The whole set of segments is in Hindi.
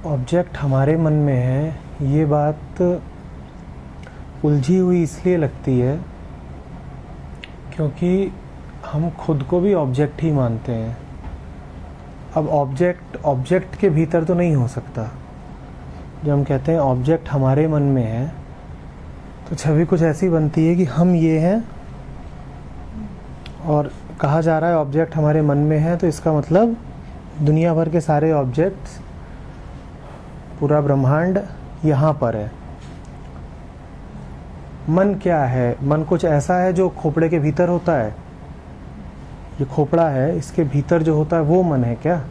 ऑब्जेक्ट हमारे मन में है, ये बात उलझी हुई इसलिए लगती है क्योंकि हम खुद को भी ऑब्जेक्ट ही मानते हैं। अब ऑब्जेक्ट के भीतर तो नहीं हो सकता। जब हम कहते हैं ऑब्जेक्ट हमारे मन में है तो छवि कुछ ऐसी बनती है कि हम ये हैं और कहा जा रहा है ऑब्जेक्ट हमारे मन में है, तो इसका मतलब दुनिया भर के सारे ऑब्जेक्ट्स, पूरा ब्रह्मांड यहाँ पर है। मन क्या है? मन कुछ ऐसा है जो खोपड़े के भीतर होता है। ये खोपड़ा है, इसके भीतर जो होता है वो मन है क्या?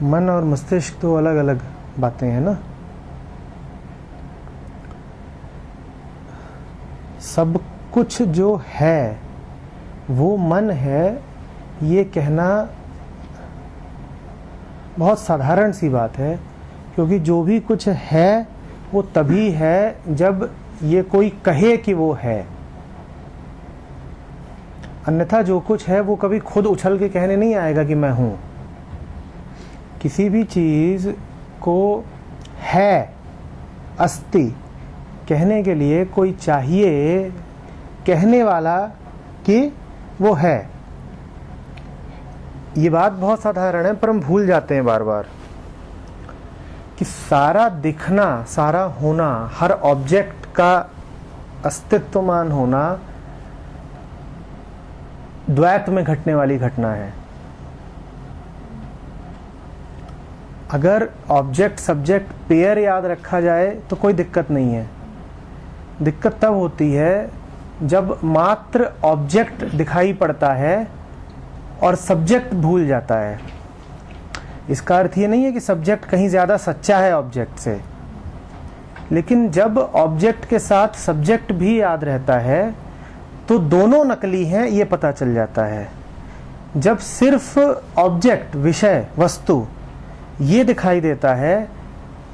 मन और मस्तिष्क तो अलग अलग बातें हैं ना। सब कुछ जो है वो मन है, ये कहना बहुत साधारण सी बात है, क्योंकि जो भी कुछ है वो तभी है जब ये कोई कहे कि वो है। अन्यथा जो कुछ है वो कभी खुद उछल के कहने नहीं आएगा कि मैं हूं। किसी भी चीज को है, अस्ति कहने के लिए कोई चाहिए कहने वाला कि वो है। ये बात बहुत साधारण है, पर हम भूल जाते हैं बार बार कि सारा दिखना, सारा होना, हर ऑब्जेक्ट का अस्तित्वमान होना द्वैत में घटने वाली घटना है। अगर ऑब्जेक्ट सब्जेक्ट पेयर याद रखा जाए तो कोई दिक्कत नहीं है। दिक्कत तब होती है जब मात्र ऑब्जेक्ट दिखाई पड़ता है और सब्जेक्ट भूल जाता है। इसका अर्थ ये नहीं है कि सब्जेक्ट कहीं ज्यादा सच्चा है ऑब्जेक्ट से, लेकिन जब ऑब्जेक्ट के साथ सब्जेक्ट भी याद रहता है तो दोनों नकली हैं, ये पता चल जाता है। जब सिर्फ ऑब्जेक्ट, विषय, वस्तु ये दिखाई देता है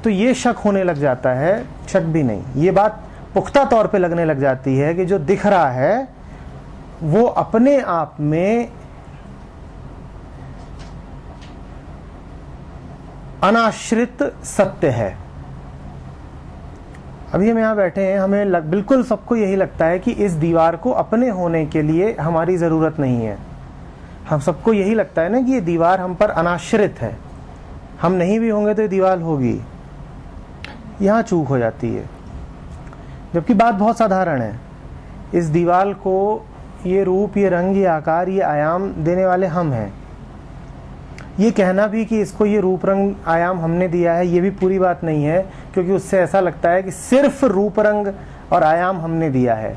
तो ये शक होने लग जाता है, शक भी नहीं, ये बात पुख्ता तौर पे लगने लग जाती है कि जो दिख रहा है वो अपने आप में अनाश्रित सत्य है। अभी हम यहाँ बैठे हैं, हमें बिल्कुल सबको यही लगता है कि इस दीवार को अपने होने के लिए हमारी ज़रूरत नहीं है। हम सबको यही लगता है ना कि ये दीवार हम पर अनाश्रित है, हम नहीं भी होंगे तो ये दीवार होगी। यहाँ चूक हो जाती है, जबकि बात बहुत साधारण है। इस दीवार को ये रूप, ये रंग, ये आकार, ये आयाम देने वाले हम हैं। ये कहना भी कि इसको ये रूप, रंग, आयाम हमने दिया है, ये भी पूरी बात नहीं है, क्योंकि उससे ऐसा लगता है कि सिर्फ रूप, रंग और आयाम हमने दिया है।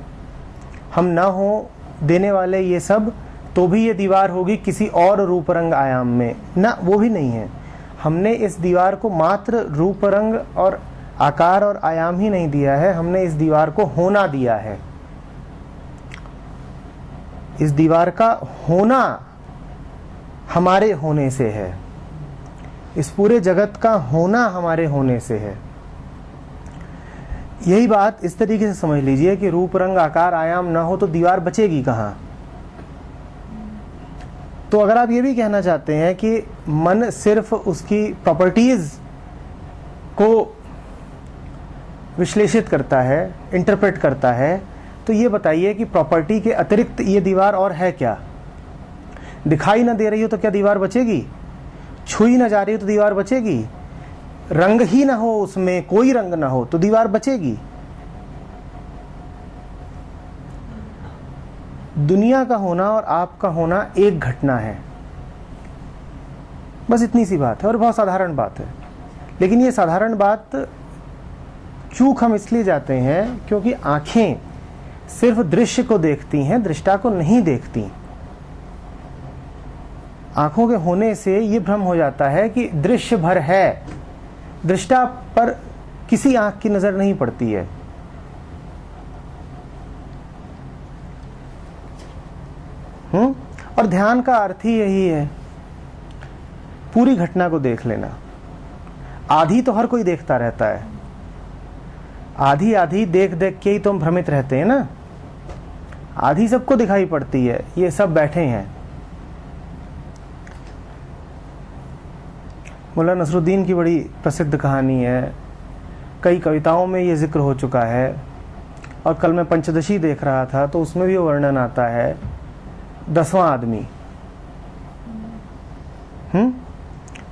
हम ना हो देने वाले ये सब तो भी ये दीवार होगी किसी और रूप, रंग, आयाम में ना, वो भी नहीं है। हमने इस दीवार को मात्र रूप, रंग और आकार और आयाम ही नहीं दिया है, हमने इस दीवार को होना दिया है। इस दीवार का होना हमारे होने से है, इस पूरे जगत का होना हमारे होने से है। यही बात इस तरीके से समझ लीजिए कि रूप, रंग, आकार, आयाम ना हो तो दीवार बचेगी कहां। तो अगर आप ये भी कहना चाहते हैं कि मन सिर्फ उसकी प्रॉपर्टीज को विश्लेषित करता है, इंटरप्रेट करता है, तो ये बताइए कि प्रॉपर्टी के अतिरिक्त ये दीवार और है क्या? दिखाई ना दे रही हो तो क्या दीवार बचेगी? छुई ना जा रही हो तो दीवार बचेगी? रंग ही ना हो, उसमें कोई रंग ना हो तो दीवार बचेगी? दुनिया का होना और आपका होना एक घटना है, बस इतनी सी बात है, और बहुत साधारण बात है। लेकिन ये साधारण बात चूक हम इसलिए जाते हैं क्योंकि आंखें सिर्फ दृश्य को देखती हैं, दृष्टा को नहीं देखती। आंखों के होने से ये भ्रम हो जाता है कि दृश्य भर है, दृष्टा पर किसी आंख की नजर नहीं पड़ती है। और ध्यान का अर्थ ही यही है, पूरी घटना को देख लेना। आधी तो हर कोई देखता रहता है, आधी आधी देख देख के ही तो हम भ्रमित रहते हैं ना। आधी सबको दिखाई पड़ती है, ये सब बैठे हैं। मुल्ला नसरुद्दीन की बड़ी प्रसिद्ध कहानी है, कई कविताओं में ये जिक्र हो चुका है, और कल मैं पंचदशी देख रहा था तो उसमें भी वर्णन आता है 10वां आदमी।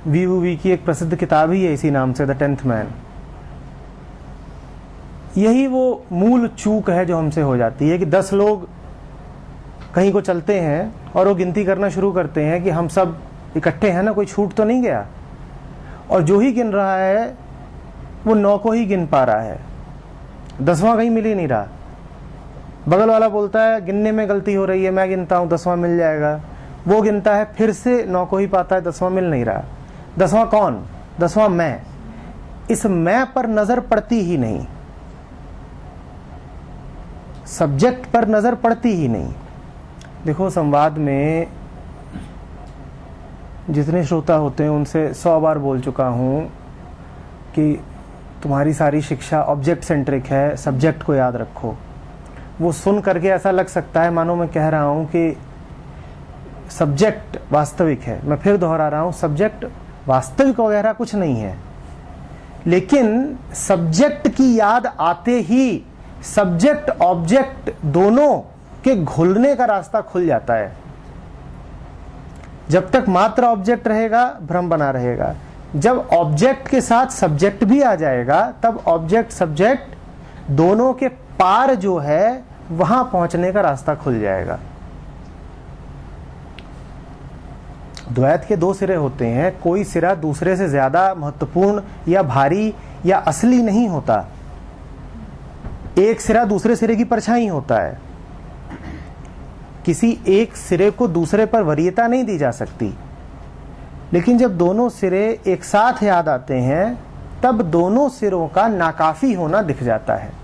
वी की एक प्रसिद्ध किताब ही है इसी नाम से, द 10th मैन। यही वो मूल चूक है जो हमसे हो जाती है कि 10 लोग कहीं को चलते हैं और वो गिनती करना शुरू करते हैं कि हम सब इकट्ठे हैं ना, कोई छूट तो नहीं गया, और जो ही गिन रहा है वो 9 को ही गिन पा रहा है, 10वां कहीं मिल ही नहीं रहा। बगल वाला बोलता है गिनने में गलती हो रही है, मैं गिनता हूं 10वां मिल जाएगा, वो गिनता है फिर से 9 को ही पाता है, 10वां मिल नहीं रहा। 10वां कौन? 10वां मैं। इस मैं पर नजर पड़ती ही नहीं, सब्जेक्ट पर नजर पड़ती ही नहीं। देखो, संवाद में जितने श्रोता होते हैं उनसे 100 बार बोल चुका हूं कि तुम्हारी सारी शिक्षा ऑब्जेक्ट सेंट्रिक है, सब्जेक्ट को याद रखो। वो सुन करके ऐसा लग सकता है मानो मैं कह रहा हूं कि सब्जेक्ट वास्तविक है। मैं फिर दोहरा रहा हूं, सब्जेक्ट वास्तविक वगैरह कुछ नहीं है, लेकिन सब्जेक्ट की याद आते ही सब्जेक्ट ऑब्जेक्ट दोनों के घुलने का रास्ता खुल जाता है। जब तक मात्र ऑब्जेक्ट रहेगा भ्रम बना रहेगा, जब ऑब्जेक्ट के साथ सब्जेक्ट भी आ जाएगा तब ऑब्जेक्ट सब्जेक्ट दोनों के पार जो है वहां पहुंचने का रास्ता खुल जाएगा। द्वैत के 2 सिरे होते हैं, कोई सिरा दूसरे से ज्यादा महत्वपूर्ण या भारी या असली नहीं होता। एक सिरा दूसरे सिरे की परछाई होता है। किसी एक सिरे को दूसरे पर वरीयता नहीं दी जा सकती, लेकिन जब दोनों सिरे एक साथ याद आते हैं तब दोनों सिरों का नाकाफी होना दिख जाता है।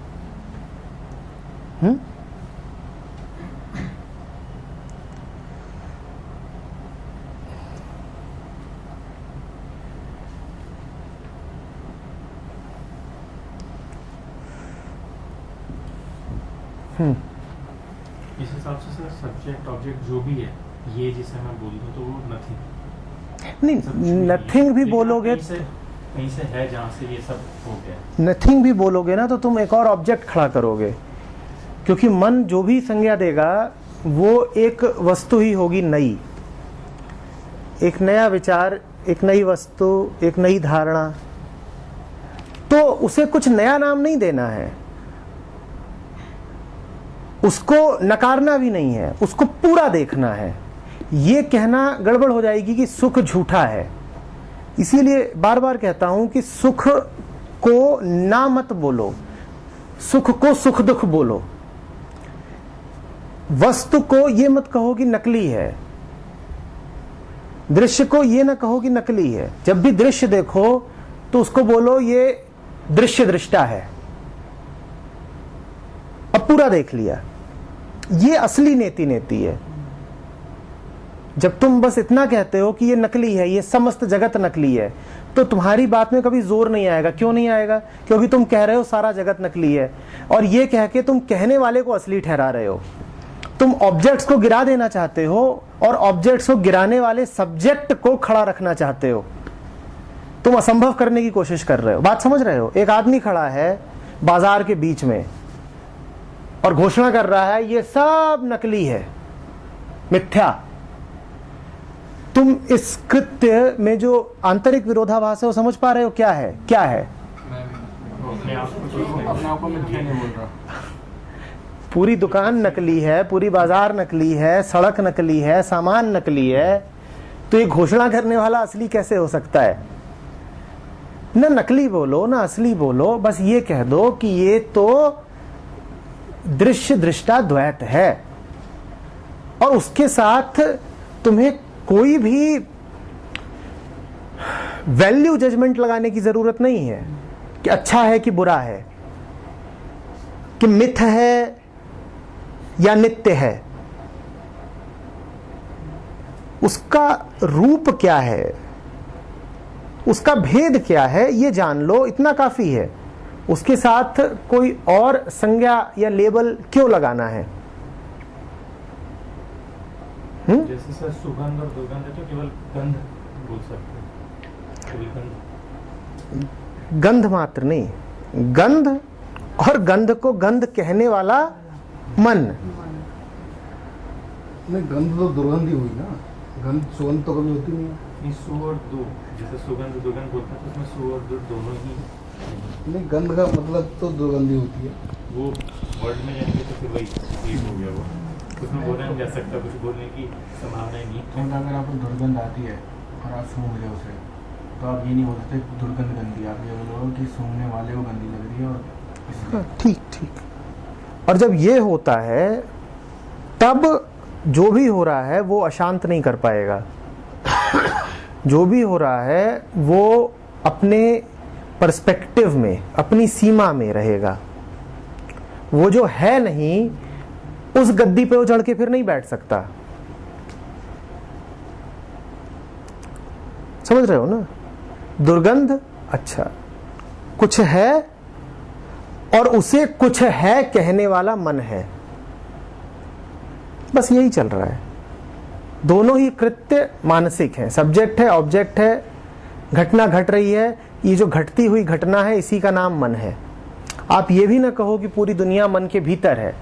इस हिसाब से सर सब्जेक्ट ऑब्जेक्ट जो भी है, ये जिसे मैं बोल दूं तो वो नथिंग नहीं, नथिंग भी बोलोगे, कहीं से है जहां से ये सब हो गया। नथिंग भी बोलोगे ना तो तुम एक और ऑब्जेक्ट खड़ा करोगे, क्योंकि मन जो भी संज्ञा देगा वो एक वस्तु ही होगी नई, एक नया विचार, एक नई वस्तु, एक नई धारणा। तो उसे कुछ नया नाम नहीं देना है, उसको नकारना भी नहीं है, उसको पूरा देखना है। ये कहना गड़बड़ हो जाएगी कि सुख झूठा है। इसीलिए बार बार कहता हूं कि सुख को ना मत बोलो, सुख को सुख दुख बोलो। वस्तु को ये मत कहो कि नकली है, दृश्य को ये ना कहो कि नकली है। जब भी दृश्य देखो तो उसको बोलो ये दृश्य दृष्टा है। अब पूरा देख लिया, ये असली नेति नेति है। जब तुम बस इतना कहते हो कि ये नकली है, ये समस्त जगत नकली है, तो तुम्हारी बात में कभी जोर नहीं आएगा। क्यों नहीं आएगा? क्योंकि तुम कह रहे हो सारा जगत नकली है, और ये कह के तुम कहने वाले को असली ठहरा रहे हो। तुम ऑब्जेक्ट्स को गिरा देना चाहते हो और ऑब्जेक्ट्स को गिराने वाले सब्जेक्ट को खड़ा रखना चाहते हो। तुम असंभव करने की कोशिश कर रहे हो। बात समझ रहे हो? एक आदमी खड़ा है बाजार के बीच में और घोषणा कर रहा है ये सब नकली है, मिथ्या। तुम इस कृत्य में जो आंतरिक विरोधाभास है वो समझ पा रहे हो? क्या है? क्या है? अपने आप को मिथ्या नहीं बोल रहा। पूरी दुकान नकली है, पूरी बाजार नकली है, सड़क नकली है, सामान नकली है, तो ये घोषणा करने वाला असली कैसे हो सकता है? ना नकली बोलो ना असली बोलो, बस ये कह दो कि ये तो दृश्य दृष्टा द्वैत है, और उसके साथ तुम्हें कोई भी वैल्यू जजमेंट लगाने की जरूरत नहीं है कि अच्छा है कि बुरा है, कि मिथ है या नित्य है। उसका रूप क्या है, उसका भेद क्या है, ये जान लो, इतना काफी है। उसके साथ कोई और संज्ञा या लेबल क्यों लगाना है? जैसे सर सुगंध और दुर्गंध है तो केवल गंध बोल सकते हैं। कभी गंध गंध मात्र नहीं, गंध और गंध को गंध कहने वाला मन। नहीं, गंध तो दुर्गंध ही हुई ना, गंध सुगंध तो कभी होती नहीं है। नहीं, सु और दु, जैसे सुगंध दुगंध बोलते हैं तो उसमें सु और दु दोनों ही नहीं, गंध का मतलब तो दुर्गंध ही होती है। वो वर्ड में जाएंगे तो फिर वही एक हो गया वो, उसमें बोला नहीं जा सकता, कुछ बोलने की संभावना ही नहीं। तो अगर आपको दुर्गंध आती है और आप सूंघ रहे उसे, तो आप ये नहीं बोल सकते दुर्गंध गंदी, आप ये बोलोगे कि सूंघने वाले को गंदी लग रही है और इसलिए। ठीक ठीक। और जब ये होता है तब जो भी हो रहा है वो अशांत नहीं कर पाएगा। जो भी हो रहा है वो अपने पर्सपेक्टिव में, अपनी सीमा में रहेगा। वो जो है नहीं, उस गद्दी पे वो चढ़ के फिर नहीं बैठ सकता। समझ रहे हो ना? दुर्गंध, अच्छा, कुछ है और उसे कुछ है कहने वाला मन है, बस यही चल रहा है। दोनों ही कृत्य मानसिक हैं, सब्जेक्ट है, ऑब्जेक्ट है, घटना घट रही है, ये जो घटती हुई घटना है इसी का नाम मन है। आप ये भी ना कहो कि पूरी दुनिया मन के भीतर है,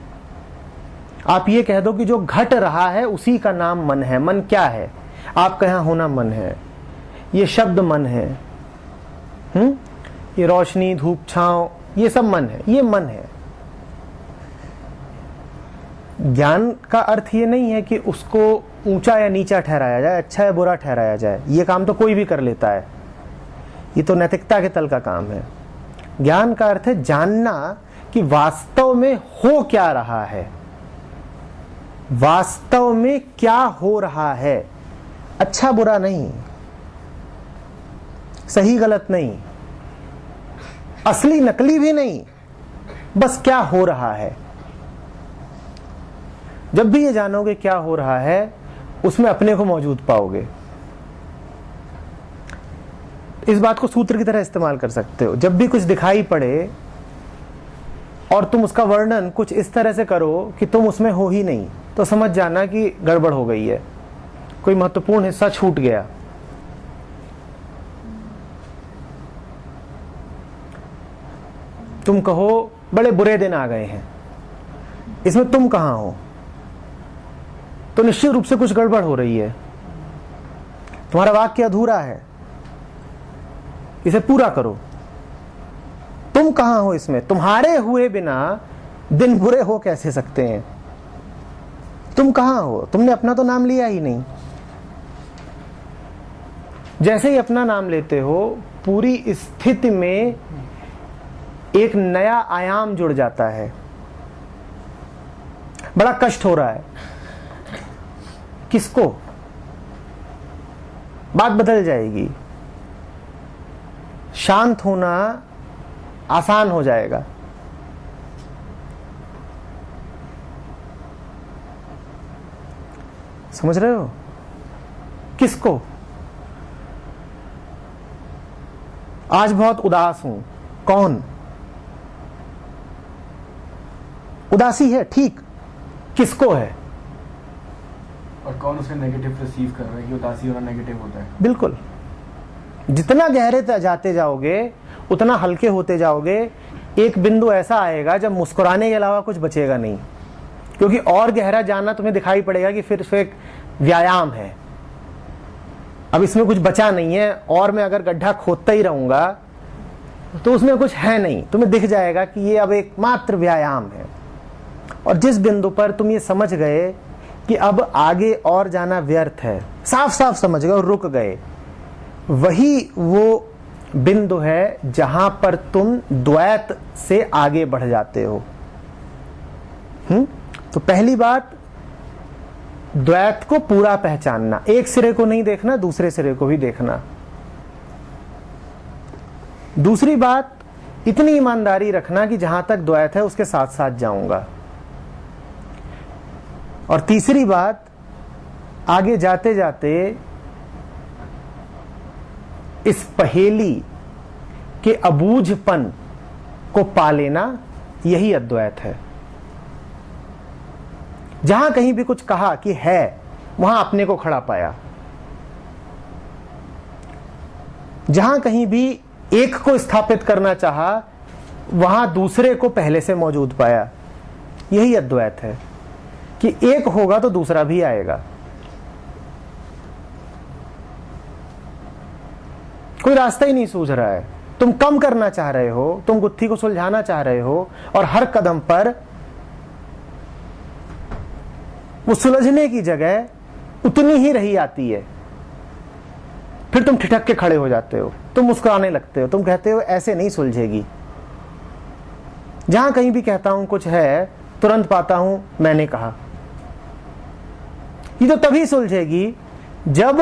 आप ये कह दो कि जो घट रहा है उसी का नाम मन है। मन क्या है? आपका यहां होना मन है, ये शब्द मन है, ये रोशनी, धूप, छांव, ये सब मन है, ये मन है। ज्ञान का अर्थ ये नहीं है कि उसको ऊंचा या नीचा ठहराया जाए, अच्छा या बुरा ठहराया जाए। ये काम तो कोई भी कर लेता है, ये तो नैतिकता के तल का काम है। ज्ञान का अर्थ है जानना कि वास्तव में हो क्या रहा है, वास्तव में क्या हो रहा है। अच्छा बुरा नहीं, सही गलत नहीं, असली नकली भी नहीं, बस क्या हो रहा है। जब भी ये जानोगे क्या हो रहा है, उसमें अपने को मौजूद पाओगे। इस बात को सूत्र की तरह इस्तेमाल कर सकते हो। जब भी कुछ दिखाई पड़े और तुम उसका वर्णन कुछ इस तरह से करो कि तुम उसमें हो ही नहीं, तो समझ जाना कि गड़बड़ हो गई है, कोई महत्वपूर्ण हिस्सा छूट गया। तुम कहो बड़े बुरे दिन आ गए हैं, इसमें तुम कहां हो, तो निश्चित रूप से कुछ गड़बड़ हो रही है, तुम्हारा वाक्य अधूरा है, इसे पूरा करो। तुम कहां हो इसमें? तुम्हारे हुए बिना दिन बुरे हो कैसे सकते हैं? तुम कहां हो? तुमने अपना तो नाम लिया ही नहीं। जैसे ही अपना नाम लेते हो, पूरी स्थिति में एक नया आयाम जुड़ जाता है। बड़ा कष्ट हो रहा है, किसको? बात बदल जाएगी, शांत होना आसान हो जाएगा। समझ रहे हो? किसको? आज बहुत उदास हूं, कौन? उदासी है, ठीक, किसको है? और कौन उसे नेगेटिव रिसीव कर रहा है कि उदासी होना नेगेटिव होता है? बिल्कुल। जितना गहरे जाते जाओगे उतना हल्के होते जाओगे। एक बिंदु ऐसा आएगा जब मुस्कुराने के अलावा कुछ बचेगा नहीं, क्योंकि और गहरा जानना तुम्हें दिखाई पड़ेगा कि फिर एक व्यायाम है, अब इसमें कुछ बचा नहीं है, और मैं अगर गड्ढा खोदता ही रहूंगा तो उसमें कुछ है नहीं। तुम्हें दिख जाएगा कि ये अब एक मात्र व्यायाम है। और जिस बिंदु पर तुम ये समझ गए कि अब आगे और जाना व्यर्थ है, साफ साफ समझ गए और रुक गए, वही वो बिंदु है जहां पर तुम द्वैत से आगे बढ़ जाते हो। तो पहली बात, द्वैत को पूरा पहचानना, एक सिरे को नहीं देखना, दूसरे सिरे को भी देखना। दूसरी बात, इतनी ईमानदारी रखना कि जहां तक द्वैत है उसके साथ साथ जाऊंगा। और तीसरी बात, आगे जाते जाते इस पहेली के अबूझपन को पा लेना, यही अद्वैत है। जहां कहीं भी कुछ कहा कि है, वहां अपने को खड़ा पाया। जहां कहीं भी एक को स्थापित करना चाहा, वहां दूसरे को पहले से मौजूद पाया। यही अद्वैत है कि एक होगा तो दूसरा भी आएगा। कोई रास्ता ही नहीं सूझ रहा है, तुम कम करना चाह रहे हो, तुम गुत्थी को सुलझाना चाह रहे हो, और हर कदम पर वो सुलझने की जगह उतनी ही रही आती है। फिर तुम ठिठक के खड़े हो जाते हो, तुम मुस्कुराने लगते हो, तुम कहते हो ऐसे नहीं सुलझेगी। जहां कहीं भी कहता हूं कुछ है, तुरंत पाता हूं मैंने कहा। ये तो तभी सुलझेगी जब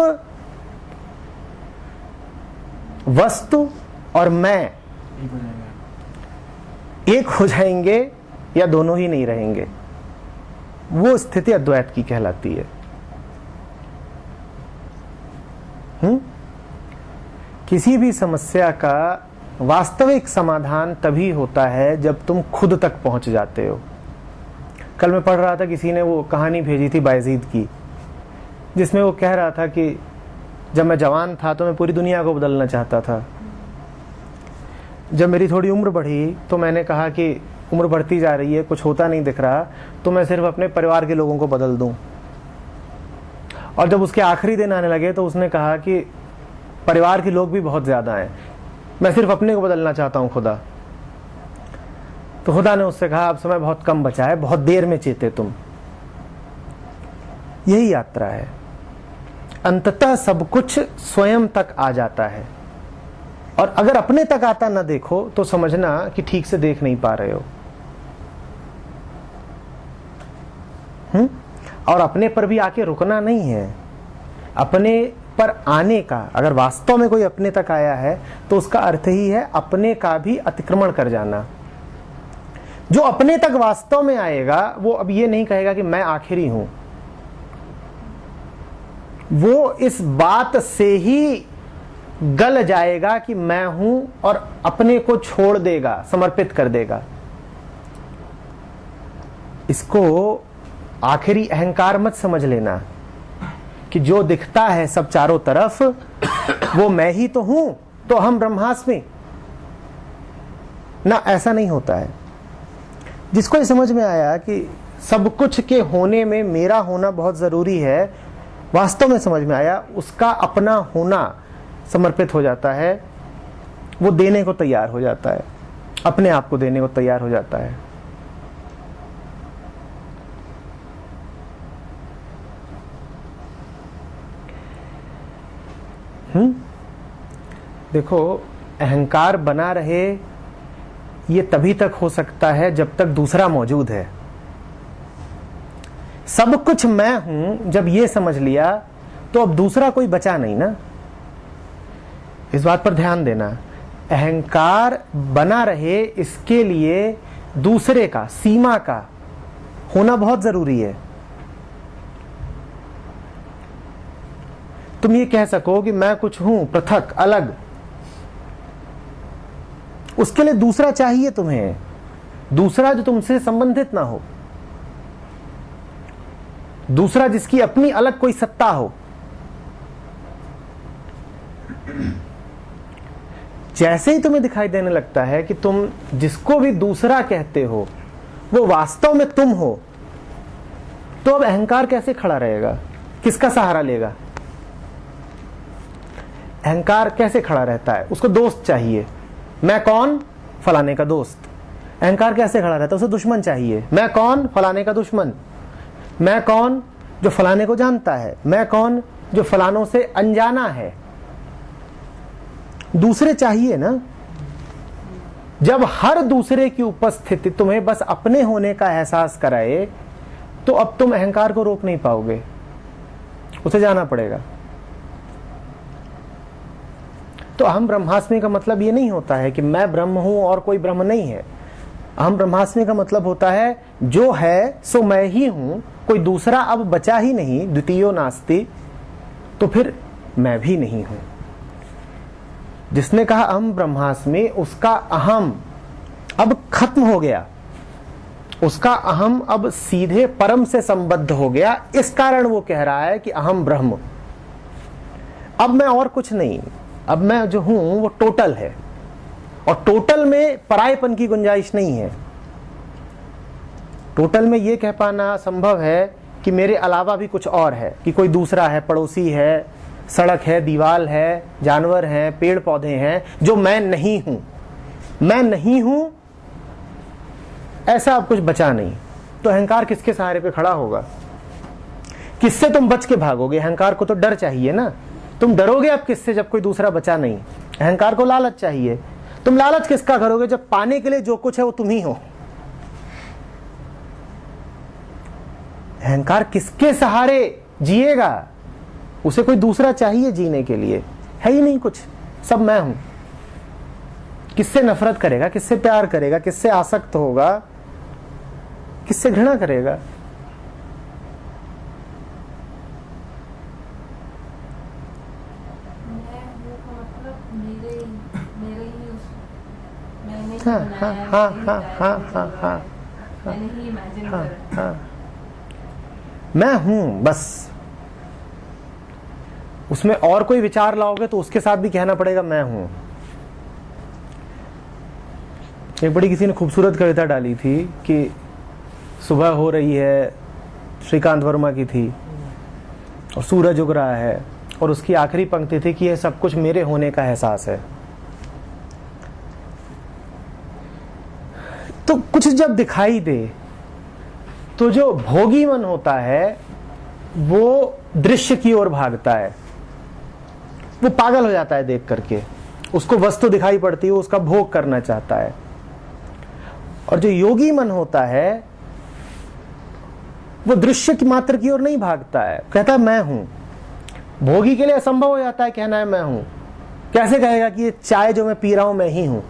वस्तु और मैं एक हो जाएंगे। एक हो जाएंगे या दोनों ही नहीं रहेंगे। वो स्थिति अद्वैत की कहलाती है। किसी भी समस्या का वास्तविक समाधान तभी होता है जब तुम खुद तक पहुंच जाते हो। कल मैं पढ़ रहा था, किसी ने वो कहानी भेजी थी बायजीद की, जिसमें वो कह रहा था कि जब मैं जवान था तो मैं पूरी दुनिया को बदलना चाहता था। जब मेरी थोड़ी उम्र बढ़ी तो मैंने कहा कि उम्र बढ़ती जा रही है, कुछ होता नहीं दिख रहा, तो मैं सिर्फ अपने परिवार के लोगों को बदल दूं। और जब उसके आखिरी दिन आने लगे तो उसने कहा कि परिवार के लोग भी बहुत ज्यादा हैं, मैं सिर्फ अपने को बदलना चाहता हूं खुदा। तो खुदा ने उससे कहा अब समय बहुत कम बचा है, बहुत देर में चेते तुम। यही यात्रा है। अंततः सब कुछ स्वयं तक आ जाता है, और अगर अपने तक आता ना देखो तो समझना कि ठीक से देख नहीं पा रहे हो। और अपने पर भी आके रुकना नहीं है, अपने पर आने का, अगर वास्तव में कोई अपने तक आया है तो उसका अर्थ ही है अपने का भी अतिक्रमण कर जाना। जो अपने तक वास्तव में आएगा वो अब ये नहीं कहेगा कि मैं आखिरी हूं, वो इस बात से ही गल जाएगा कि मैं हूं, और अपने को छोड़ देगा, समर्पित कर देगा। इसको आखिरी अहंकार मत समझ लेना कि जो दिखता है सब चारों तरफ वो मैं ही तो हूं, तो हम ब्रह्मास्मि ना, ऐसा नहीं होता है। जिसको ये समझ में आया कि सब कुछ के होने में मेरा होना बहुत जरूरी है, वास्तव में समझ में आया, उसका अपना होना समर्पित हो जाता है, वो देने को तैयार हो जाता है, अपने आप को देने को तैयार हो जाता है। देखो, अहंकार बना रहे ये तभी तक हो सकता है जब तक दूसरा मौजूद है। सब कुछ मैं हूं जब ये समझ लिया तो अब दूसरा कोई बचा नहीं ना। इस बात पर ध्यान देना, अहंकार बना रहे इसके लिए दूसरे का, सीमा का होना बहुत जरूरी है। तुम ये कह सको कि मैं कुछ हूं पृथक, अलग, उसके लिए दूसरा चाहिए तुम्हें, दूसरा जो तुमसे संबंधित ना हो, दूसरा जिसकी अपनी अलग कोई सत्ता हो। जैसे ही तुम्हें दिखाई देने लगता है कि तुम जिसको भी दूसरा कहते हो वो वास्तव में तुम हो, तो अब अहंकार कैसे खड़ा रहेगा, किसका सहारा लेगा? अहंकार कैसे खड़ा रहता है? उसको दोस्त चाहिए। मैं कौन? फलाने का दोस्त। अहंकार कैसे खड़ा रहता है? उसे दुश्मन चाहिए। मैं कौन? फलाने का दुश्मन। मैं कौन? जो फलाने को जानता है। मैं कौन? जो फलानों से अनजाना है। दूसरे चाहिए ना। जब हर दूसरे की उपस्थिति तुम्हें बस अपने होने का एहसास कराए तो अब तुम अहंकार को रोक नहीं पाओगे, उसे जाना पड़ेगा। तो अहम ब्रह्मास्मि का मतलब ये नहीं होता है कि मैं ब्रह्म हूं और कोई ब्रह्म नहीं है। अहम ब्रह्मास्मि का मतलब होता है जो है सो मैं ही हूं, कोई दूसरा अब बचा ही नहीं, द्वितीयो नास्ति, तो फिर मैं भी नहीं हूं। जिसने कहा अहम ब्रह्मास्मि, उसका अहम अब खत्म हो गया, उसका अहम अब सीधे परम से संबद्ध हो गया। इस कारण वो कह रहा है कि अहम ब्रह्म, अब मैं और कुछ नहीं। अब मैं जो हूं वो टोटल है, और टोटल में परायेपन की गुंजाइश नहीं है। टोटल में ये कह पाना संभव है कि मेरे अलावा भी कुछ और है, कि कोई दूसरा है, पड़ोसी है, सड़क है, दीवार है, जानवर हैं, पेड़ पौधे हैं, जो मैं नहीं हूं। मैं नहीं हूं ऐसा अब कुछ बचा नहीं। तो अहंकार किसके सहारे पे खड़ा होगा? किससे तुम बच के भागोगे? अहंकार को तो डर चाहिए ना। तुम डरोगे अब किससे जब कोई दूसरा बचा नहीं? अहंकार को लालच चाहिए। तुम लालच किसका करोगे जब पाने के लिए जो कुछ है वो तुम ही हो? अहंकार किसके सहारे जिएगा? उसे कोई दूसरा चाहिए जीने के लिए, है ही नहीं कुछ, सब मैं हूं। किससे नफरत करेगा? किससे प्यार करेगा? किससे आसक्त होगा? किससे घृणा करेगा? हाँ हाँ हाँ हाँ हाँ हाँ हाँ हाँ, मैं हूं बस। उसमें और कोई विचार लाओगे तो उसके साथ भी कहना पड़ेगा मैं हूं। एक बड़ी किसी ने खूबसूरत कविता डाली थी कि सुबह हो रही है, श्रीकांत वर्मा की थी, और सूरज उग रहा है, और उसकी आखिरी पंक्ति थी कि यह सब कुछ मेरे होने का एहसास है। तो कुछ जब दिखाई दे तो जो भोगी मन होता है वो दृश्य की ओर भागता है, वो पागल हो जाता है देख करके। उसको वस्तु दिखाई पड़ती है, उसका भोग करना चाहता है। और जो योगी मन होता है वो दृश्य की मात्र की ओर नहीं भागता है, कहता है मैं हूं। भोगी के लिए असंभव हो जाता है कहना है मैं हूं। कैसे कहेगा कि ये चाय जो मैं पी रहा हूं मैं ही हूं?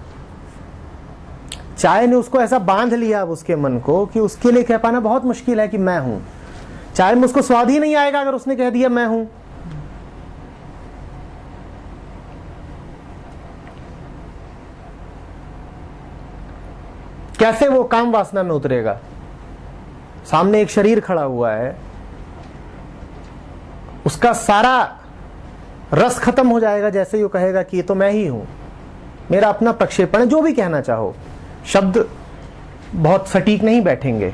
चाय ने उसको ऐसा बांध लिया अब उसके मन को कि उसके लिए कह पाना बहुत मुश्किल है कि मैं हूं। चाय में उसको स्वाद ही नहीं आएगा अगर उसने कह दिया मैं हूं। कैसे वो काम वासना में उतरेगा? सामने एक शरीर खड़ा हुआ है, उसका सारा रस खत्म हो जाएगा जैसे ही वो कहेगा कि ये तो मैं ही हूं, मेरा अपना प्रक्षेपण है। जो भी कहना चाहो, शब्द बहुत सटीक नहीं बैठेंगे,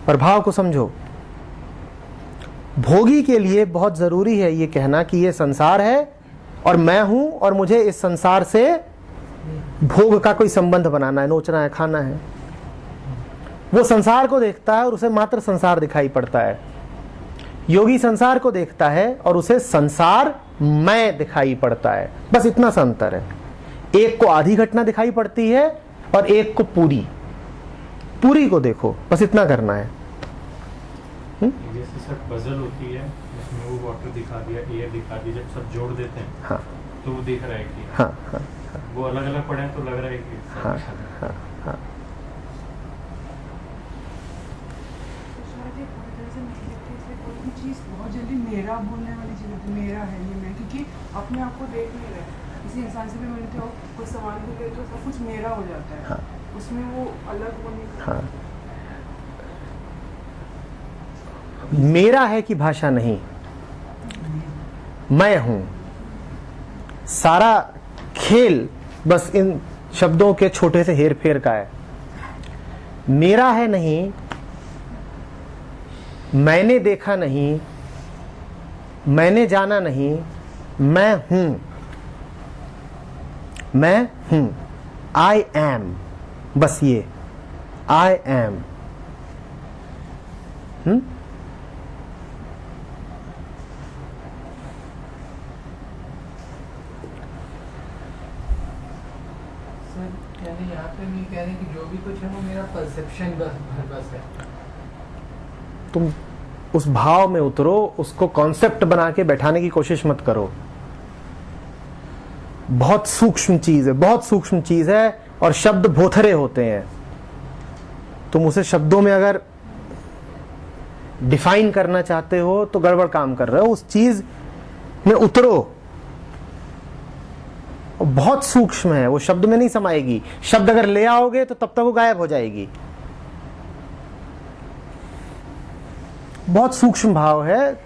पर भाव को समझो। भोगी के लिए बहुत जरूरी है ये कहना कि ये संसार है और मैं हूं, और मुझे इस संसार से भोग का कोई संबंध बनाना है, नोचना है, खाना है। वो संसार को देखता है और उसे मात्र संसार दिखाई पड़ता है। योगी संसार को देखता है और उसे संसार मैं दिखाई पड़ता है। बस इतना सा अंतर है। एक को आधी घटना दिखाई पड़ती है और एक को पूरी। पूरी को देखो, बस इतना करना है। जैसे सब पजल होती है, उसमें वो वाटर दिखा दिया, एयर दिखा दिया, जब सब जोड़ देते हैं हाँ तो वो दिख रहा है कि हाँ हाँ वो अलग अलग पड़े हैं तो लग रहा है कि हाँ हाँ हाँ। चीज बहुत जल्दी मेरा बोलने वाली चीज होती है, मेरा है ये मैं, क्योंकि अपने आप को देख नहीं रहे। किसी इंसान से भी मिलते हो, कोई सामान भी लेते हो, सब कुछ मेरा हो जाता है। हाँ। उसमें वो अलग होने का हाँ। मेरा है कि भाषा नहीं, मैं हूं। सारा खेल बस इन शब्दों के छोटे से हेर फेर का है। मेरा है नहीं, मैंने देखा नहीं, मैंने जाना नहीं, मैं हूं। मैं हूं, आई एम। बस ये आई एम। यानी यहाँ पे नहीं कह रहे कि जो भी कुछ है वो मेरा परसेप्शन बस है। तुम उस भाव में उतरो, उसको कॉन्सेप्ट बना के बैठाने की कोशिश मत करो। बहुत सूक्ष्म चीज है, बहुत सूक्ष्म चीज है, और शब्द भोथरे होते हैं। तुम उसे शब्दों में अगर डिफाइन करना चाहते हो तो गड़बड़ काम कर रहे हो। उस चीज में उतरो, बहुत सूक्ष्म है, वो शब्द में नहीं समाएगी। शब्द अगर ले आओगे तो तब तक वो गायब हो जाएगी। बहुत सूक्ष्म भाव है,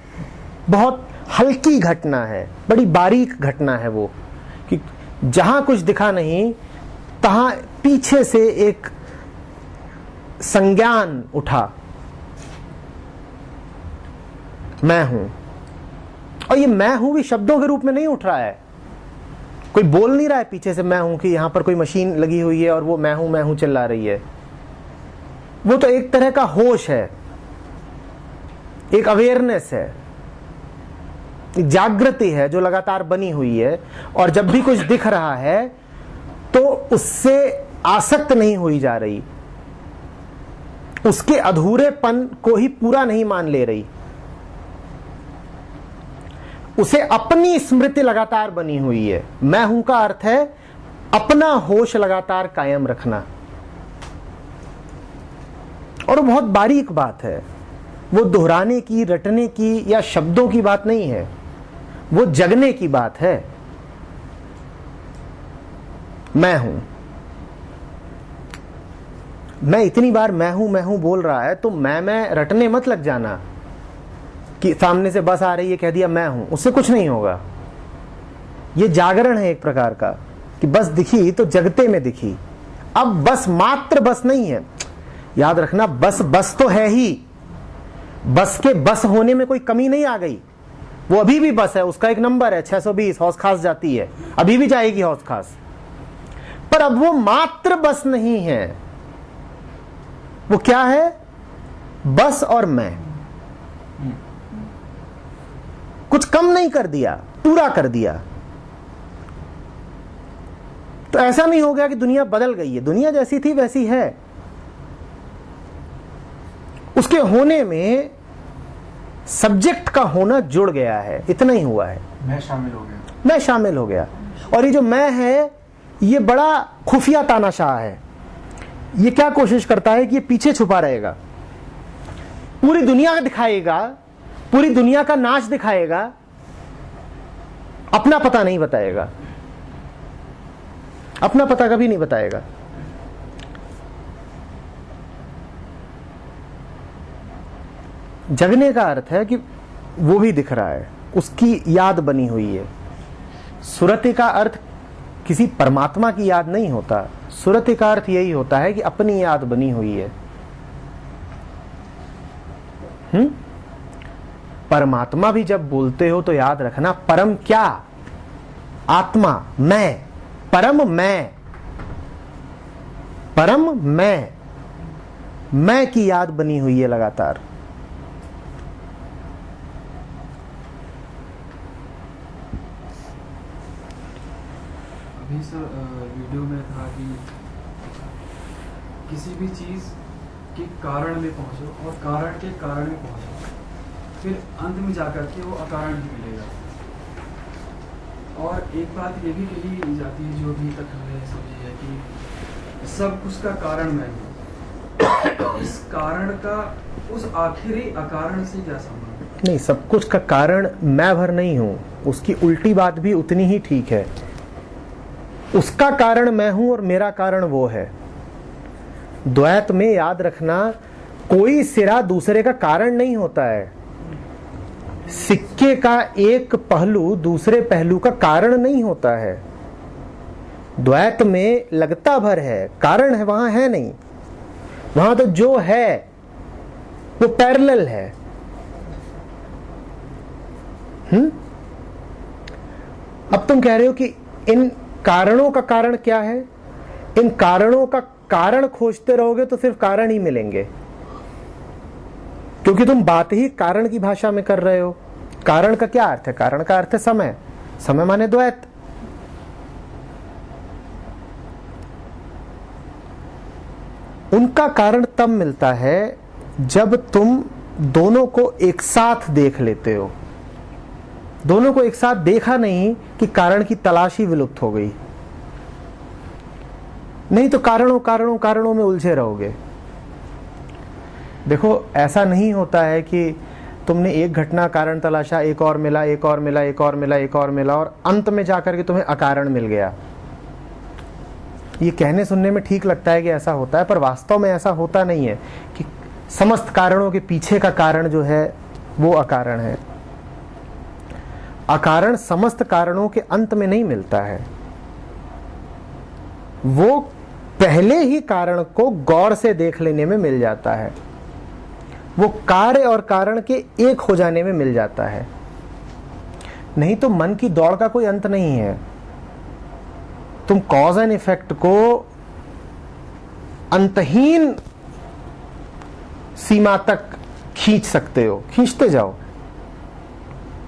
बहुत हल्की घटना है, बड़ी बारीक घटना है वो, कि जहां कुछ दिखा नहीं तहां पीछे से एक संज्ञान उठा, मैं हूं। और ये मैं हूं भी शब्दों के रूप में नहीं उठ रहा है, कोई बोल नहीं रहा है पीछे से मैं हूं कि यहां पर कोई मशीन लगी हुई है और वो मैं हूं चिल्ला रही है। वो तो एक तरह का होश है, एक अवेयरनेस है, एक जागृति है जो लगातार बनी हुई है। और जब भी कुछ दिख रहा है तो उससे आसक्त नहीं हुई जा रही, उसके अधूरेपन को ही पूरा नहीं मान ले रही, उसे अपनी स्मृति लगातार बनी हुई है। मैं हूं का अर्थ है अपना होश लगातार कायम रखना। और वो बहुत बारीक बात है, वो दोहराने की, रटने की या शब्दों की बात नहीं है, वो जगने की बात है। मैं हूं, मैं इतनी बार मैं हूं बोल रहा है तो मैं रटने मत लग जाना कि सामने से बस आ रही है कह दिया मैं हूं, उससे कुछ नहीं होगा। ये जागरण है एक प्रकार का कि बस दिखी तो जगते में दिखी। अब बस मात्र बस नहीं है, याद रखना, बस तो है ही, बस के बस होने में कोई कमी नहीं आ गई, वो अभी भी बस है, उसका एक नंबर है 620, हौस खास जाती है, अभी भी जाएगी हौस खास। पर अब वो मात्र बस नहीं है, वो क्या है? बस और मैं, कुछ कम नहीं कर दिया, पूरा कर दिया। तो ऐसा नहीं हो गया कि दुनिया बदल गई है, दुनिया जैसी थी वैसी है। उसके होने में सब्जेक्ट का होना जुड़ गया है, इतना ही हुआ है। मैं शामिल हो गया, मैं शामिल हो गया। और ये जो मैं है ये बड़ा खुफिया तानाशाह है। ये क्या कोशिश करता है कि ये पीछे छुपा रहेगा, पूरी दुनिया का दिखाएगा, पूरी दुनिया का नाच दिखाएगा, अपना पता नहीं बताएगा, अपना पता कभी नहीं बताएगा। जगने का अर्थ है कि वो भी दिख रहा है, उसकी याद बनी हुई है। सुरति का अर्थ किसी परमात्मा की याद नहीं होता, सुरति का अर्थ यही होता है कि अपनी याद बनी हुई है। परमात्मा भी जब बोलते हो तो याद रखना, परम क्या? आत्मा, मैं, परम मैं, परम मैं की याद बनी हुई है लगातार। अभी सर वीडियो में था कि किसी भी चीज़ के कारण में पहुंचो और कारण के कारण में पहुंचो, फिर अंत में जाकर के वो अकारण ही मिलेगा। और एक बात ये भी कही जाती है जो अभी तक हमने समझी है कि सब कुछ का कारण मैं हूँ। इस कारण का उस आखिरी अकारण से क्या संबंध? नहीं, सब कुछ का कारण मैं भर नहीं हूं, उसकी उल्टी बात भी उतनी ही ठीक है। उसका कारण मैं हूं और मेरा कारण वो है। द्वैत में याद रखना, कोई सिरा दूसरे का कारण नहीं होता है। सिक्के का एक पहलू दूसरे पहलू का कारण नहीं होता है। द्वैत में लगता भर है, कारण है वहां है नहीं। वहां तो जो है वो पैरेलल है। अब तुम कह रहे हो कि इन कारणों का कारण क्या है? इन कारणों का कारण खोजते रहोगे तो सिर्फ कारण ही मिलेंगे, क्योंकि तुम बात ही कारण की भाषा में कर रहे हो। कारण का क्या अर्थ है? कारण का अर्थ है समय, समय माने द्वैत। उनका कारण तब मिलता है जब तुम दोनों को एक साथ देख लेते हो। दोनों को एक साथ देखा नहीं कि कारण की तलाश ही विलुप्त हो गई। नहीं तो कारणों में उलझे रहोगे। देखो, ऐसा नहीं होता है कि तुमने एक घटना कारण तलाशा, एक और मिला, एक और मिला, एक और मिला, एक और मिला, और अंत में जाकर के तुम्हें अकारण मिल गया। ये कहने सुनने में ठीक लगता है कि ऐसा होता है, पर वास्तव में ऐसा होता नहीं है कि समस्त कारणों के पीछे का कारण जो है वो अकारण है। अकारण समस्त कारणों के अंत में नहीं मिलता है, वो पहले ही कारण को गौर से देख लेने में मिल जाता है, वो कार्य और कारण के एक हो जाने में मिल जाता है। नहीं तो मन की दौड़ का कोई अंत नहीं है। तुम कॉज एंड इफेक्ट को अंतहीन सीमा तक खींच सकते हो, खींचते जाओ,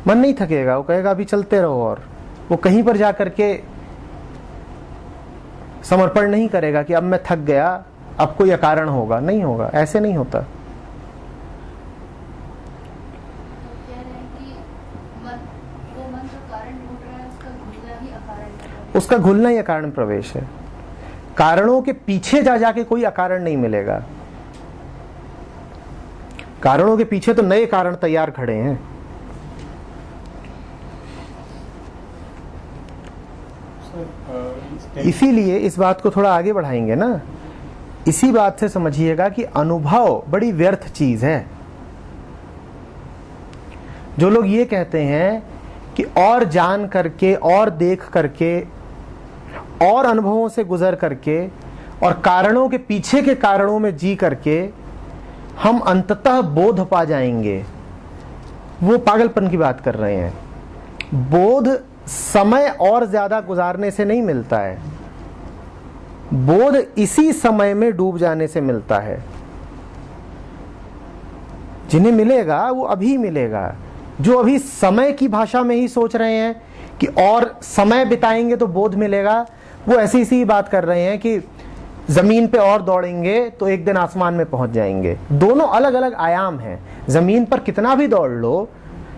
मन नहीं थकेगा, वो कहेगा अभी चलते रहो, और वो कहीं पर जाकर के समर्पण नहीं करेगा कि अब मैं थक गया, अब कोई अकारण होगा, नहीं होगा, ऐसे नहीं होता। उसका घुलना ही अकारण प्रवेश है। कारणों के पीछे जा जाके कोई अकारण नहीं मिलेगा। कारणों के पीछे तो नए कारण तैयार खड़े हैं। इसीलिए इस बात को थोड़ा आगे बढ़ाएंगे ना, इसी बात से समझिएगा कि अनुभव बड़ी व्यर्थ चीज है। जो लोग ये कहते हैं कि और जान करके और देख करके और अनुभवों से गुजर करके और कारणों के पीछे के कारणों में जी करके हम अंततः बोध पा जाएंगे, वो पागलपन की बात कर रहे हैं। बोध समय और ज्यादा गुजारने से नहीं मिलता है, बोध इसी समय में डूब जाने से मिलता है। जिन्हें मिलेगा वो अभी मिलेगा। जो अभी समय की भाषा में ही सोच रहे हैं कि और समय बिताएंगे तो बोध मिलेगा, वो ऐसी सी बात कर रहे हैं कि जमीन पे और दौड़ेंगे तो एक दिन आसमान में पहुंच जाएंगे। दोनों अलग अलग आयाम हैं। जमीन पर कितना भी दौड़ लो,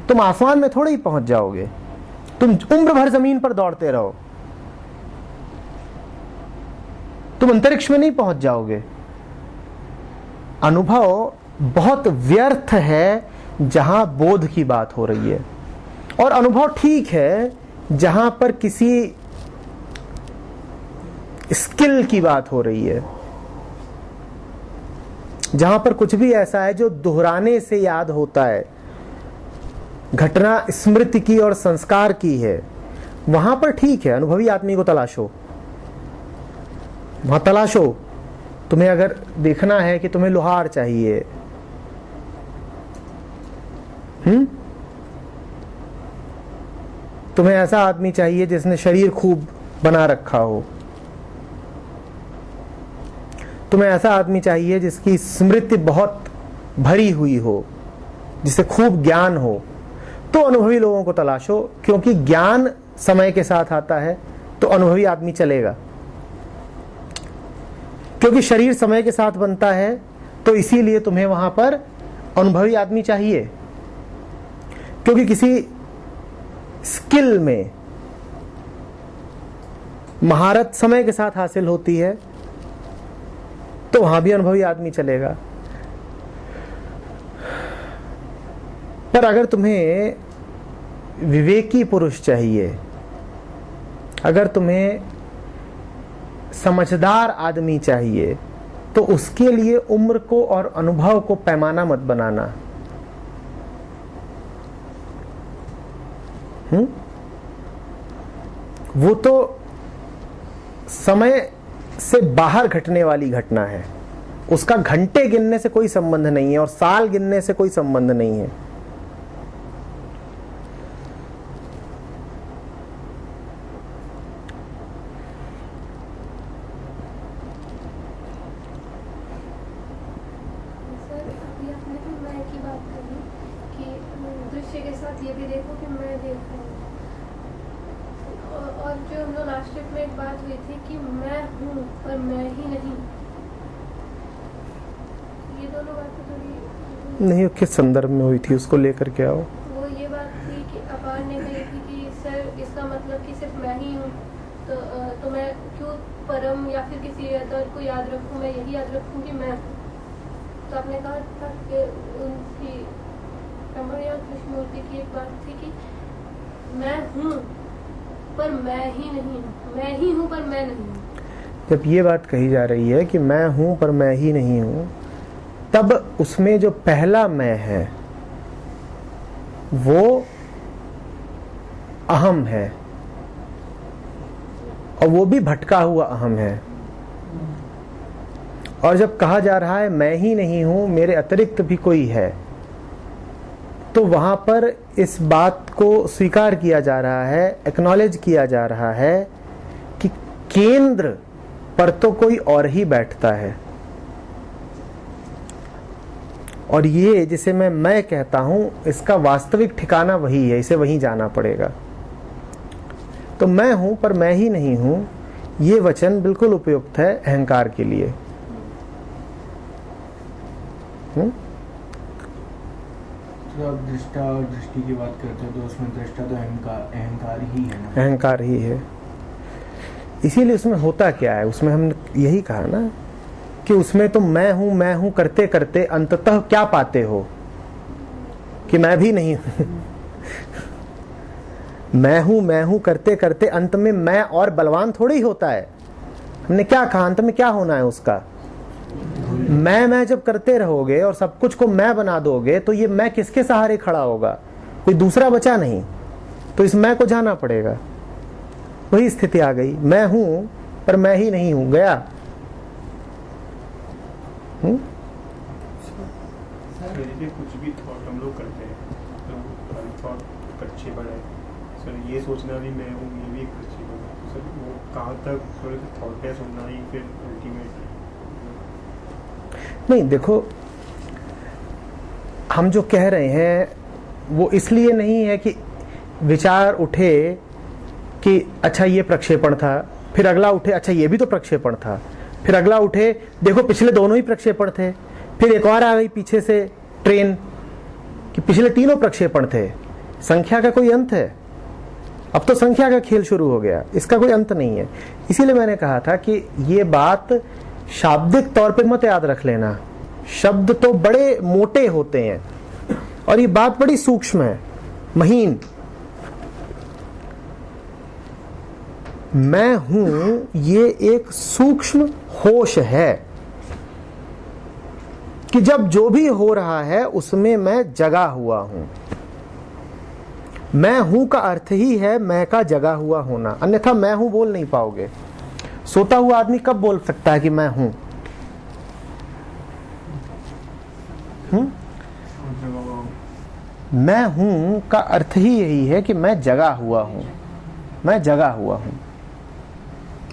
तुम आसमान में थोड़े ही पहुंच जाओगे। तुम उम्र भर जमीन पर दौड़ते रहो, तुम अंतरिक्ष में नहीं पहुंच जाओगे। अनुभव बहुत व्यर्थ है जहां बोध की बात हो रही है, और अनुभव ठीक है जहां पर किसी स्किल की बात हो रही है, जहां पर कुछ भी ऐसा है जो दोहराने से याद होता है, घटना स्मृति की और संस्कार की है, वहां पर ठीक है। अनुभवी आदमी को तलाशो, वहां तलाशो। तुम्हें अगर देखना है कि तुम्हें लोहार चाहिए, तुम्हें ऐसा आदमी चाहिए जिसने शरीर खूब बना रखा हो, तुम्हें ऐसा आदमी चाहिए जिसकी स्मृति बहुत भरी हुई हो, जिसे खूब ज्ञान हो, तो अनुभवी लोगों को तलाशो। क्योंकि ज्ञान समय के साथ आता है तो अनुभवी आदमी चलेगा। क्योंकि शरीर समय के साथ बनता है, तो इसीलिए तुम्हें वहां पर अनुभवी आदमी चाहिए। क्योंकि किसी स्किल में महारत समय के साथ हासिल होती है, तो वहां भी अनुभवी आदमी चलेगा। पर अगर तुम्हें विवेकी पुरुष चाहिए, अगर तुम्हें समझदार आदमी चाहिए, तो उसके लिए उम्र को और अनुभव को पैमाना मत बनाना। वो तो समय से बाहर घटने वाली घटना है, उसका घंटे गिनने से कोई संबंध नहीं है और साल गिनने से कोई संबंध नहीं है। नहीं, किस संदर्भ में हुई थी, उसको लेकर के आओ। वो ये बात थी कि अपार ने कही थी कि सर इसका मतलब कि सिर्फ मैं ही हूँ, तो मैं क्यों परम या फिर किसी अदर को याद रखूँ, मैं यही याद रखूँ कि मैं। तो आपने कहा था कि उनकी रमण या कृष्णमूर्ति की एक बात थी कि मैं हूँ पर मैं ही नहीं हूँ, मैं ही हूँ पर मैं नहीं हूँ। जब ये बात कही जा रही है कि मैं हूँ पर मैं ही नहीं हूँ, तब उसमें जो पहला मैं है वो अहम है, और वो भी भटका हुआ अहम है। और जब कहा जा रहा है मैं ही नहीं हूं, मेरे अतिरिक्त भी कोई है, तो वहां पर इस बात को स्वीकार किया जा रहा है, एक्नॉलेज किया जा रहा है कि केंद्र पर तो कोई और ही बैठता है। और ये जिसे मैं कहता हूं, इसका वास्तविक ठिकाना वही है, इसे वहीं जाना पड़ेगा। तो मैं हूं पर मैं ही नहीं हूं, ये वचन बिल्कुल उपयुक्त है अहंकार के लिए। तो आप दृष्टा और दृष्टि की बात करते हो, तो उसमें दृष्टा तो अहंकार ही है ना? अहंकार ही है। इसीलिए उसमें होता क्या है, उसमें हमने यही कहा ना कि उसमें तो मैं हूं करते करते अंततः क्या पाते हो कि मैं भी नहीं हूं। मैं हूं करते करते अंत में मैं और बलवान थोड़ी होता है। हमने क्या कहा, अंत में क्या होना है उसका? मैं जब करते रहोगे और सब कुछ को मैं बना दोगे, तो ये मैं किसके सहारे खड़ा होगा? कोई दूसरा बचा नहीं, तो इस मैं को जाना पड़ेगा। वही स्थिति आ गई, मैं हूं पर मैं ही नहीं हूं, गया। सर देखिए, कुछ भी थॉट हम लोग करते हैं तो थॉट प्रक्षेपण है। सर ये सोचना भी मैं हूँ, ये भी एक प्रक्षेपण है। तो सर वो कहाँ तक थोड़े से थॉटलेस होना ही फिर अल्टीमेट? नहीं, देखो, हम जो कह रहे हैं वो इसलिए नहीं है कि विचार उठे कि अच्छा ये प्रक्षेपण था, फिर अगला उठे अच्छा ये भी तो प्रक्षेपण था, फिर अगला उठे देखो पिछले दोनों ही प्रक्षेपण थे, फिर एक और आ गई पीछे से ट्रेन कि पिछले तीनों प्रक्षेपण थे। संख्या का कोई अंत है? अब तो संख्या का खेल शुरू हो गया, इसका कोई अंत नहीं है। इसीलिए मैंने कहा था कि ये बात शाब्दिक तौर पे मत याद रख लेना। शब्द तो बड़े मोटे होते हैं और ये बात बड़ी सूक्ष्म है, महीन। मैं हूं ये एक सूक्ष्म होश है कि जब जो भी हो रहा है उसमें मैं जगा हुआ हूं। मैं हूं का अर्थ ही है मैं का जगा हुआ होना, अन्यथा मैं हूं बोल नहीं पाओगे। सोता हुआ आदमी कब बोल सकता है कि मैं हूं? मैं हूं का अर्थ ही यही है कि मैं जगा हुआ हूं, मैं जगा हुआ हूं।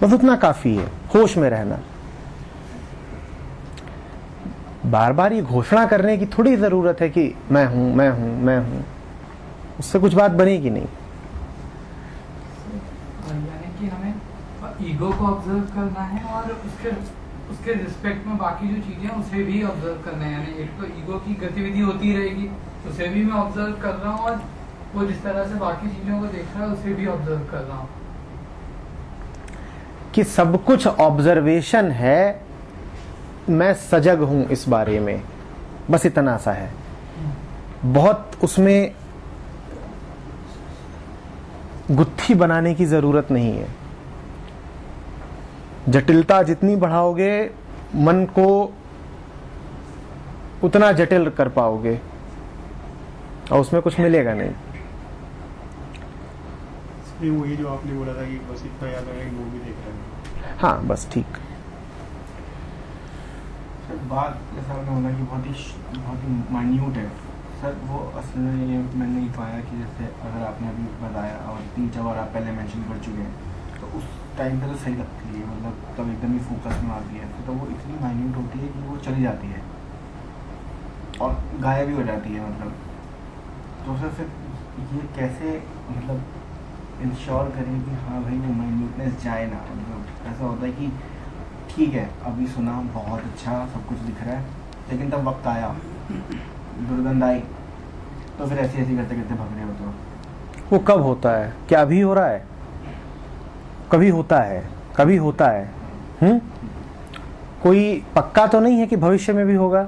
बस उतना काफी है, होश में रहना। बार बार ये घोषणा करने की थोड़ी जरूरत है कि मैं हूं मैं हूं मैं हूं, उससे कुछ बात बनेगी नहीं। यानी कि हमें ईगो को ऑब्जर्व करना है और उसके रिस्पेक्ट में बाकी जो चीजें हैं उसे भी ऑब्जर्व करना है। यानी एक तो ईगो की गतिविधि होती रहेगी, उसे भी मैं ऑब्जर्व कर रहा हूँ, और वो जिस तरह से बाकी चीजों को देख रहा है उसे भी ऑब्जर्व कर रहा हूँ। कि सब कुछ ऑब्जर्वेशन है, मैं सजग हूं इस बारे में, बस इतना सा है। बहुत उसमें गुत्थी बनाने की जरूरत नहीं है। जटिलता जितनी बढ़ाओगे मन को उतना जटिल कर पाओगे और उसमें कुछ मिलेगा नहीं। वही जो आपने बोला था कि बस इतना याद रखना कि मूवी देख रहे हैं। हाँ बस ठीक। सर बात जैसा आपने बोला कि बहुत ही माइन्यूट है सर, वो असल में ये मैंने नहीं पाया कि जैसे अगर आपने अभी बताया और 3-4 बार आप पहले मेंशन कर चुके हैं, तो उस टाइम पे तो सही लगती है, मतलब तब एकदम ही फोकस में आती है। तो वो इतनी माइन्यूट होती है कि वो चली जाती है और गायब भी हो जाती है। मतलब तो सर फिर ये कैसे मतलब इंश्योर करें कि हाँ भाई वो माइन्यूटनेस जाए ना? मतलब ऐसा होता है कि ठीक है अभी सुना बहुत अच्छा सब कुछ दिख रहा है, लेकिन तब वक्त आया दुर्गंध आई, तो फिर ऐसे करते करते भाग रहे हो। तो वो कब होता है? क्या अभी हो रहा है? कभी होता है, कभी होता है। कोई पक्का तो नहीं है कि भविष्य में भी होगा।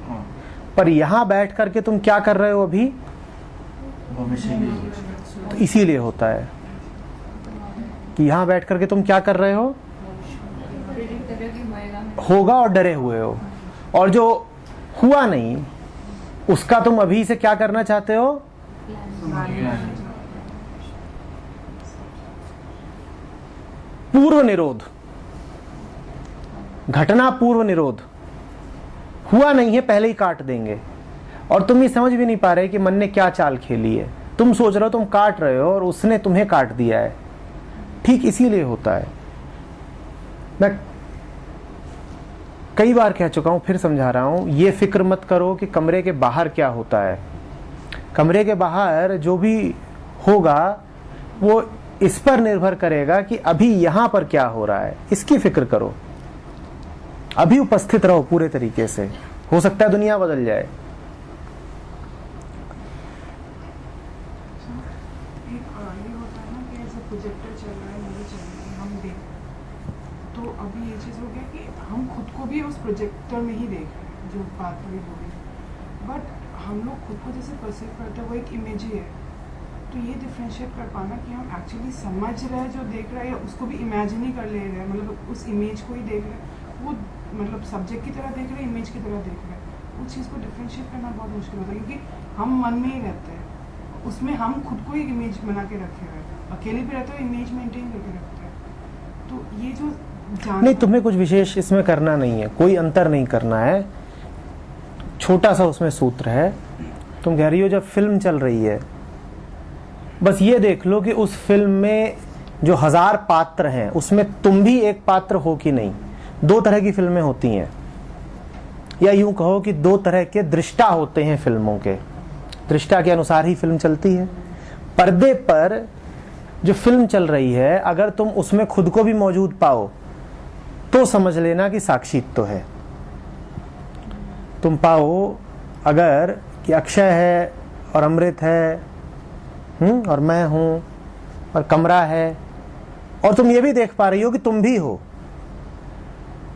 हाँ। पर यहां बैठ करके तुम क्या कर रहे हो अभी? भविष्य भी तो इसीलिए होता है कि यहां बैठ करके तुम क्या कर रहे हो? होगा और डरे हुए हो, और जो हुआ नहीं उसका तुम अभी से क्या करना चाहते हो? पूर्व निरोध, घटना पूर्व निरोध हुआ नहीं है, पहले ही काट देंगे। और तुम ये समझ भी नहीं पा रहे कि मन ने क्या चाल खेली है। तुम सोच रहे हो तुम काट रहे हो और उसने तुम्हें काट दिया है। ठीक इसीलिए होता है। मैं कई बार कह चुका हूं, फिर समझा रहा हूं, ये फिक्र मत करो कि कमरे के बाहर क्या होता है। कमरे के बाहर जो भी होगा वो इस पर निर्भर करेगा कि अभी यहां पर क्या हो रहा है, इसकी फिक्र करो। अभी उपस्थित रहो पूरे तरीके से, हो सकता है दुनिया बदल जाए। एक ये होता है ना कि ऐसे प्रोजेक्टर चल रहा है, मूवी चल रही है, हम देख, तो अभी ये चीज़ हो गया कि हम खुद को भी उस प्रोजेक्टर में ही देख रहे हैं, जो बात हुई हो रही। बट हम लोग खुद को जैसे परसीव करते हैं वो एक इमेज ही है। तो ये डिफ्रेंशिएट कर पाना कि हम एक्चुअली समझ रहे हैं जो देख रहे हैं, या उसको भी इमेजिन ही कर ले रहे हैं, मतलब उस इमेज को ही देख रहे हैं, वो मतलब सब्जेक्ट की तरह देख रहे हैं, इमेज की तरह देख रहे हैं। उस चीज़ को डिफ्रेंशिएट करना बहुत मुश्किल होता है, क्योंकि हम मन में ही रहते हैं, उसमें हम खुद को ही इमेज बना के रखे हुए हैं। अकेले भी रहते हो, इमेज मेंटेन करके रखते हैं। तो ये जो नहीं, तुम्हें कुछ विशेष इसमें करना नहीं है, कोई अंतर नहीं करना है। छोटा सा उसमें सूत्र है। तुम कह रही हो जब फिल्म चल रही है, बस ये देख लो कि उस फिल्म में जो 1000 पात्र हैं उसमें तुम भी एक पात्र हो कि नहीं। 2 तरह की फिल्में होती हैं, या यूं कहो कि 2 तरह के दृष्टा होते हैं फिल्मों के। दृष्टा के अनुसार ही फिल्म चलती है। पर्दे पर जो फिल्म चल रही है, अगर तुम उसमें खुद को भी मौजूद पाओ तो समझ लेना कि साक्षित्व है। तुम पाओ अगर कि अक्षय है और अमृत है, और मैं हूं और कमरा है, और तुम ये भी देख पा रही हो कि तुम भी हो,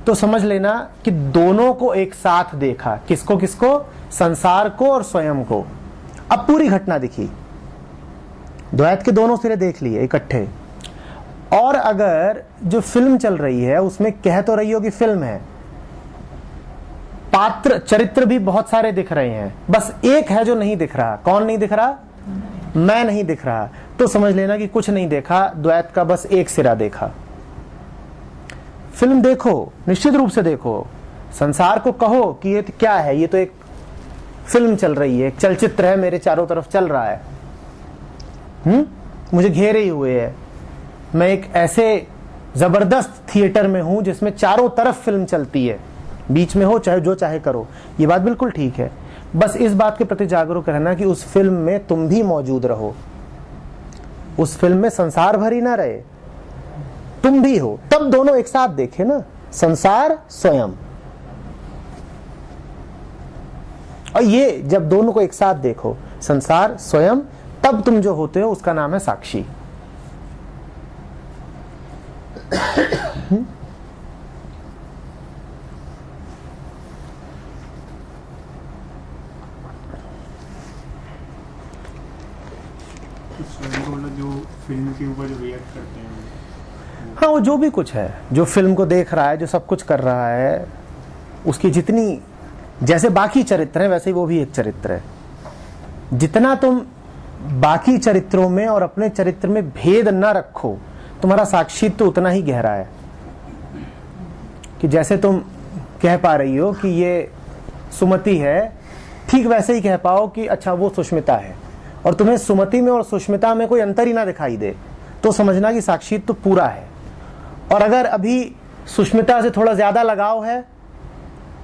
तो समझ लेना कि दोनों को एक साथ देखा। किसको किसको? संसार को और स्वयं को। अब पूरी घटना दिखी, द्वैत के दोनों सिरे देख लिए इकट्ठे। और अगर जो फिल्म चल रही है उसमें कह तो रही हो कि फिल्म है, पात्र चरित्र भी बहुत सारे दिख रहे हैं, बस एक है जो नहीं दिख रहा। कौन नहीं दिख रहा? मैं नहीं दिख रहा। तो समझ लेना कि कुछ नहीं देखा, द्वैत का बस एक सिरा देखा। फिल्म देखो, निश्चित रूप से देखो, संसार को कहो कि ये क्या है, ये तो एक फिल्म चल रही है, एक चलचित्र है, मेरे चारों तरफ चल रहा है, मुझे घेरे ही हुए है। मैं एक ऐसे जबरदस्त थिएटर में हूं जिसमें चारों तरफ फिल्म चलती है, बीच में हो चाहे जो चाहे करो। ये बात बिल्कुल ठीक है। बस इस बात के प्रति जागरूक रहना कि उस फिल्म में तुम भी मौजूद रहो। उस फिल्म में संसार भर ही ना रहे, तुम भी हो। तब दोनों एक साथ देखे ना, संसार स्वयं। और ये जब दोनों को एक साथ देखो, संसार स्वयं, तब तुम जो होते हो उसका नाम है साक्षी। जो फिल्म के ऊपर जो रिएक्ट करते हैं, हाँ, वो जो भी कुछ है, जो फिल्म को देख रहा है, जो सब कुछ कर रहा है, उसकी जितनी, जैसे बाकी चरित्र है वैसे ही वो भी एक चरित्र है। जितना तुम बाकी चरित्रों में और अपने चरित्र में भेद न रखो, तुम्हारा साक्षित्व तो उतना ही गहरा है। कि जैसे तुम कह पा रही हो कि ये सुमति है, ठीक वैसे ही कह पाओ कि अच्छा वो सुष्मिता है, और तुम्हें सुमति में और सुष्मिता में कोई अंतर ही ना दिखाई दे, तो समझना कि साक्षित्व तो पूरा है। और अगर अभी सुष्मिता से थोड़ा ज्यादा लगाव है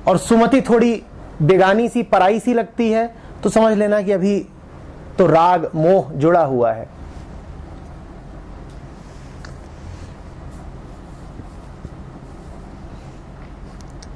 और सुमति थोड़ी बेगानी सी, पराई सी लगती है, तो समझ लेना कि अभी तो राग मोह जुड़ा हुआ है।